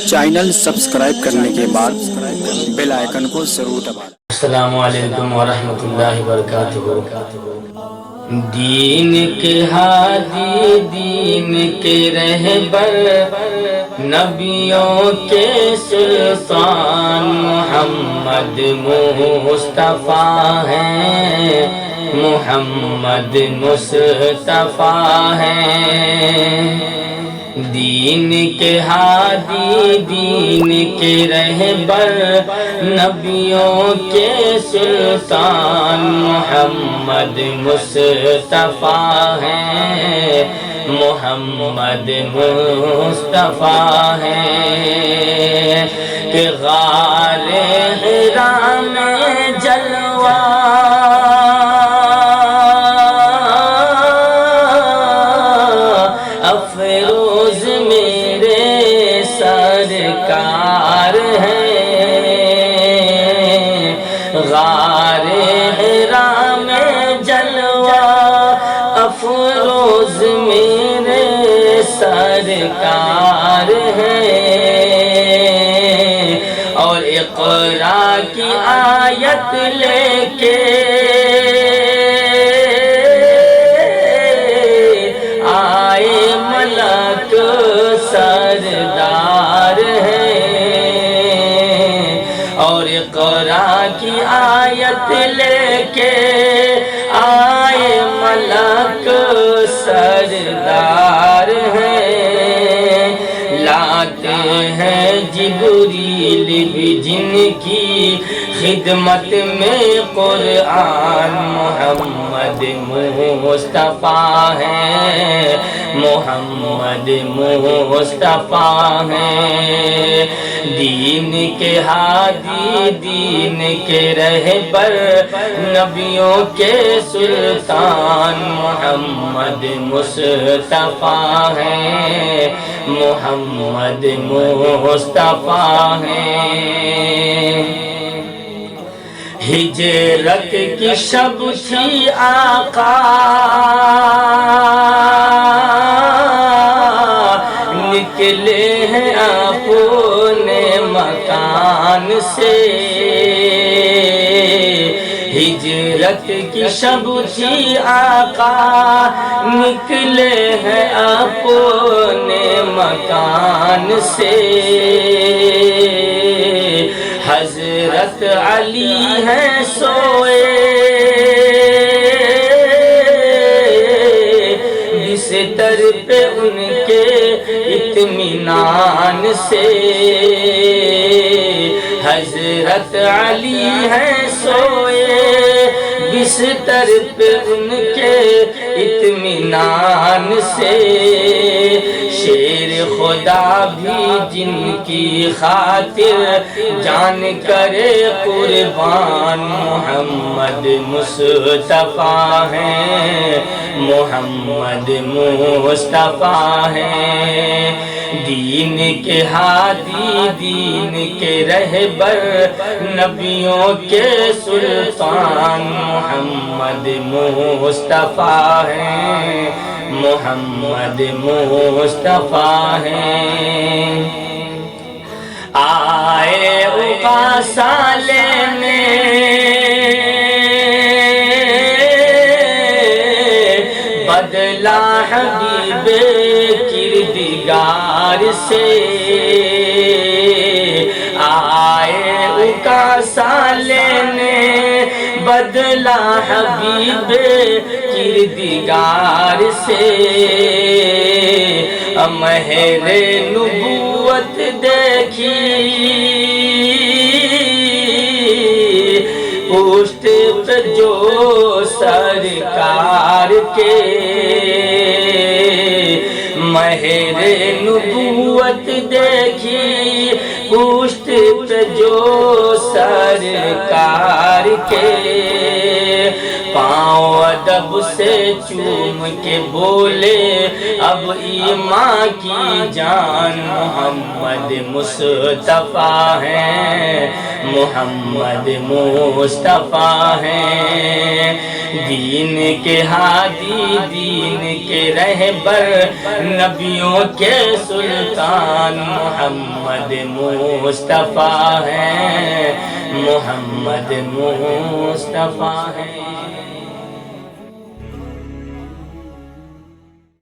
Channel subscribe کرنے کے بعد بیل آئیکن کو ضرور دبائیں۔ السلام علیکم ورحمۃ اللہ وبرکاتہ۔ دین کے ہادی، دین کے رہبر، نبیوں کے سلطان محمد مصطفیٰ ہیں، محمد مصطفیٰ ہیں۔ دین کے ہادی، دین کے رہبر، نبیوں کے سلطان محمد مصطفیٰ ہیں، محمد مصطفیٰ ہیں۔ کہ غار حرا میں جلوہ افروز میرے سرکار ہیں، غار حرا میں جلوہ افروز میرے سرکار ہیں، اور اقرا کی آیت لے کے سردار ہیں، اور اقرا کی آیت لے کے آئے ملک سردار ہیں۔ لاتے ہیں جبریل بھی جن کی خدمت میں قرآن، محمد مصطفیٰ ہیں، محمد مصطفیٰ ہیں۔ دین کے ہادی، دین کے رہبر، نبیوں کے سلطان محمد مصطفیٰ ہیں، محمد مصطفیٰ ہیں۔ ہجرت کی شب تھی آقا نکلے ہیں اپنے مکان سے، ہجرت کی شب تھی آقا نکلے ہیں اپنے مکان سے، حضرت علی ہیں سوئے بستر پہ ان کے اطمینان سے، حضرت علی ہیں سوئے بستر پہ ان کے اطمینان سے، شیر خدا بھی جن کی خاطر جان کرے قربان، محمد مصطفیٰ ہیں، محمد مصطفیٰ ہیں۔ دین کے ہادی، دین کے رہبر، نبیوں کے سلطان محمد مصطفیٰ ہیں، محمد مصطفیٰ ہیں۔ آئے اقاسا لینے بدلا حبیب کردگار سے، آئے اقاسا لینے بدلا حبیب کردگار سے، مہر نبوت دیکھی پشت پہ جو سرکار کے، مہر نبوت دیکھی پشت پہ جو سرکار کے، پاؤں ادب سے چوم کے بولے اب ایمان کی جان، محمد مصطفیٰ ہیں، محمد مصطفیٰ ہیں۔ دین کے ہادی دین کے رہبر نبیوں کے سلطان محمد مصطفیٰ ہیں محمد مصطفیٰ ہیں